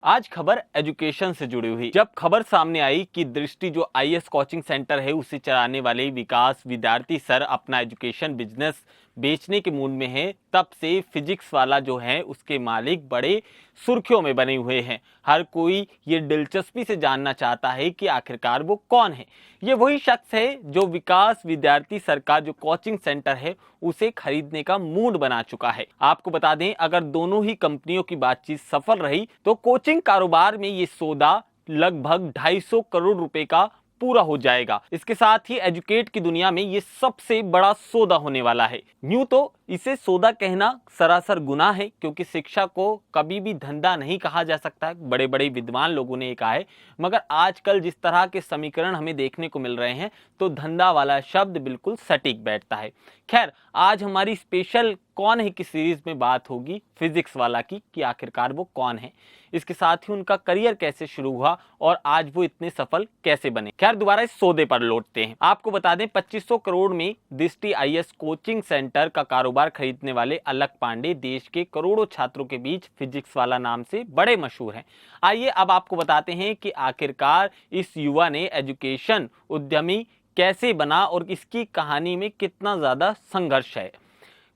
आज खबर एजुकेशन से जुड़ी हुई। जब खबर सामने आई कि दृष्टि जो आईएएस कोचिंग सेंटर है उसे चलाने वाले विकास विद्यार्थी सर अपना एजुकेशन बिजनेस बेचने के मूड में है, तब से फिजिक्स वाला जो है उसके मालिक बड़े सुर्खियों में बने हुए हैं। हर कोई ये दिलचस्पी से जानना चाहता है कि आखिरकार वो कौन है। ये वही शख्स है जो विकास विद्यार्थी सर का जो कोचिंग सेंटर है उसे खरीदने का मूड बना चुका है। आपको बता दें, अगर दोनों ही कंपनियों की बातचीत सफल रही तो कोचिंग कारोबार में ये सौदा लगभग 250 करोड़ रुपए का पूरा हो जाएगा। इसके साथ ही एजुकेट की दुनिया में ये सबसे बड़ा सौदा होने वाला है। यूं तो इसे सौदा कहना सरासर गुनाह है, क्योंकि शिक्षा को कभी भी धंधा नहीं कहा जा सकता। बड़े बड़े विद्वान लोगों ने कहा है, मगर आजकल जिस तरह के समीकरण हमें देखने को मिल रहे हैं तो धंधा वाला शब्द बिल्कुल सटीक बैठता है। खैर, आज हमारी स्पेशल कौन है की सीरीज में बात होगी फिजिक्स वाला की कि आखिरकार वो कौन है, इसके साथ ही उनका करियर कैसे शुरू हुआ और आज वो इतने सफल कैसे बने। खैर, दोबारा इस सौदे पर लौटते हैं। आपको बता दें, 2500 करोड़ में दृष्टि आईएएस कोचिंग सेंटर का कारोबार खरीदने वाले अलक पांडे देश के करोड़ों छात्रों के बीच फिजिक्स वाला नाम से बड़े मशहूर हैं। आइए अब आपको बताते हैं कि आखिरकार इस युवा ने एजुकेशन उद्यमी कैसे बना और इसकी कहानी में कितना ज्यादा संघर्ष है।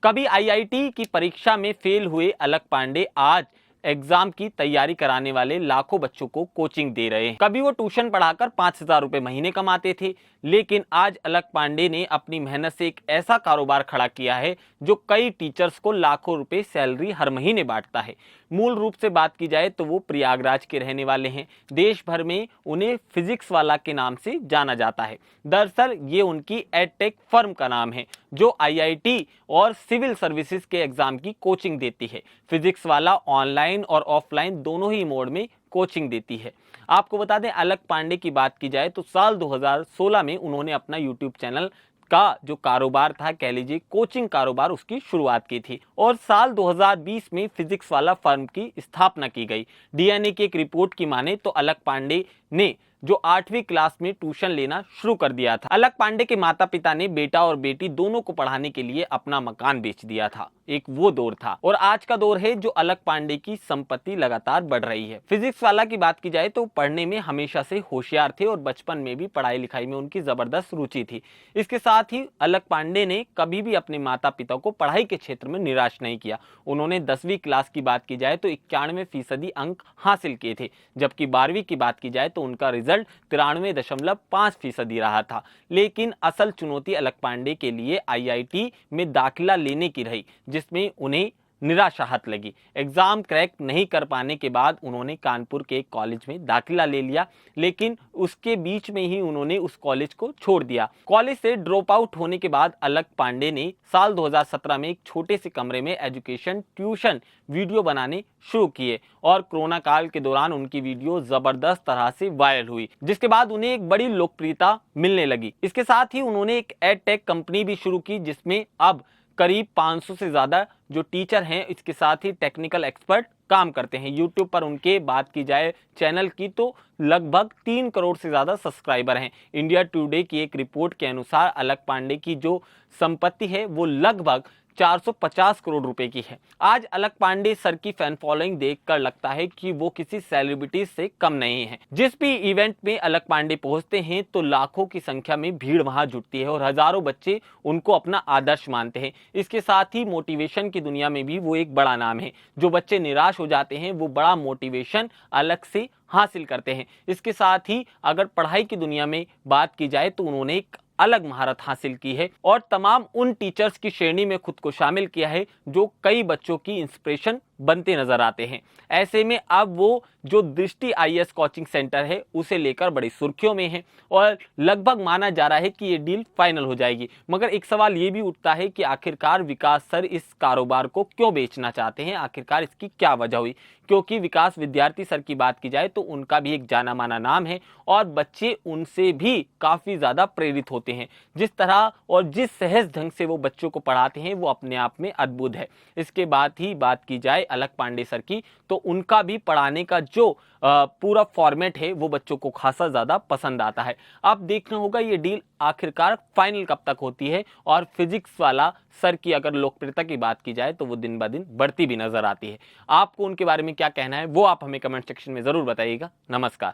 कभी आईआईटी की परीक्षा में फेल हुए अलक पांडे आज एग्जाम की तैयारी कराने वाले लाखों बच्चों को कोचिंग दे रहे हैं। कभी वो ट्यूशन पढ़ाकर 5,000 रुपए महीने कमाते थे, लेकिन आज अलक पांडे ने अपनी मेहनत से एक ऐसा कारोबार खड़ा किया है जो कई टीचर्स को लाखों रुपए सैलरी हर महीने बांटता है। मूल रूप से बात की जाए तो वो प्रयागराज के रहने वाले हैं। देश भर में उन्हें फिजिक्स वाला के नाम से जाना जाता है। दरअसल ये उनकी एडटेक फर्म का नाम है जो आईआईटी और सिविल सर्विसेज के एग्जाम की कोचिंग देती है। फिजिक्स वाला ऑनलाइन और ऑफलाइन दोनों ही मोड में कोचिंग देती है। आपको बता दें, अलक पांडे की बात की जाए तो साल 2016 में उन्होंने अपना यूट्यूब चैनल का जो कारोबार था, कह लीजिए कोचिंग कारोबार, उसकी शुरुआत की थी और साल 2020 में फिजिक्स वाला फर्म की स्थापना की गई। डीएनए की एक रिपोर्ट की माने तो अलक पांडे ने जो 8वीं क्लास में ट्यूशन लेना शुरू कर दिया था। अलक पांडे के माता पिता ने बेटा और बेटी दोनों को पढ़ाने के लिए अपना मकान बेच दिया था। एक वो दौर था और आज का दौर है जो अलक पांडे की संपत्ति लगातार बढ़ रही है। फिजिक्स वाला की बात की जाए तो पढ़ने में हमेशा से होशियार थे और बचपन में भी पढ़ाई लिखाई में उनकी जबरदस्त रुचि थी। इसके साथ ही अलक पांडे ने कभी भी अपने माता पिता को पढ़ाई के क्षेत्र में निराश नहीं किया। उन्होंने 10वीं क्लास की बात की जाए तो 91% अंक हासिल किए थे, जबकि 12वीं की बात की जाए तो उनका रिजल्ट 93.5% रहा था। लेकिन असल चुनौती अलक पांडे के लिए आईआईटी में दाखिला लेने की रही, जिसमें उन्हें निराशा हाथ लगी। एग्जाम क्रैक नहीं कर पाने के बाद उन्होंने कानपुर के एक कॉलेज में दाखिला ले लिया, लेकिन उसके बीच में ही उन्होंने उस कॉलेज को छोड़ दिया। कॉलेज से ड्रॉप आउट होने के बाद अलक पांडे ने साल 2017 में एक छोटे से कमरे में एजुकेशन ट्यूशन वीडियो बनाने शुरू किए और कोरोना काल के दौरान उनकी वीडियो जबरदस्त तरह से वायरल हुई, जिसके बाद उन्हें एक बड़ी लोकप्रियता मिलने लगी। इसके साथ ही उन्होंने एक एडटेक कंपनी भी शुरू की, जिसमें अब करीब 500 से ज्यादा जो टीचर हैं, इसके साथ ही टेक्निकल एक्सपर्ट काम करते हैं। यूट्यूब पर उनके बात की जाए चैनल की तो लगभग 3 करोड़ से ज्यादा सब्सक्राइबर हैं। इंडिया टुडे की एक रिपोर्ट के अनुसार अलक पांडे की जो संपत्ति है वो लगभग 450 करोड़ रुपए की है। आज अलक पांडे सर की फैन फॉलोइंग देखकर लगता है कि वो किसी सेलिब्रिटी से कम नहीं है। जिस भी इवेंट में अलक पांडे पहुंचते हैं तो लाखों की संख्या में भीड़ वहां जुटती है और हजारों बच्चे उनको अपना आदर्श मानते हैं। इसके साथ ही मोटिवेशन की दुनिया में भी वो एक बड़ा नाम है। जो बच्चे निराश हो जाते हैं वो बड़ा मोटिवेशन अलग से हासिल करते हैं। इसके साथ ही अगर पढ़ाई की दुनिया में बात की जाए तो उन्होंने एक अलग महारत हासिल की है और तमाम उन टीचर्स की श्रेणी में खुद को शामिल किया है जो कई बच्चों की इंस्पिरेशन बनते नजर आते हैं। ऐसे में अब वो जो दृष्टि आईएएस कोचिंग सेंटर है उसे लेकर बड़ी सुर्खियों में है और लगभग माना जा रहा है कि ये डील फाइनल हो जाएगी। मगर एक सवाल ये भी उठता है कि आखिरकार विकास सर इस कारोबार को क्यों बेचना चाहते हैं, आखिरकार इसकी क्या वजह हुई। क्योंकि विकास विद्यार्थी सर की बात की जाए तो उनका भी एक जाना माना नाम है और बच्चे उनसे भी काफी ज्यादा प्रेरित होते हैं। जिस तरह और जिस सहज ढंग से वो बच्चों को पढ़ाते हैं वो अपने आप में अद्भुत है। इसके बाद ही बात की जाए अलक पांडे सर की, तो उनका भी पढ़ाने का जो पूरा फॉर्मेट है वो बच्चों को खासा ज्यादा पसंद आता है। अब देखना होगा ये डील आखिरकार फाइनल कब तक होती है। और फिजिक्स वाला सर की अगर लोकप्रियता की बात की जाए तो वो दिन ब दिन बढ़ती भी नजर आती है। आपको उनके बारे में क्या कहना है वो आप हमें कमेंट सेक्शन में जरूर बताइएगा। नमस्कार।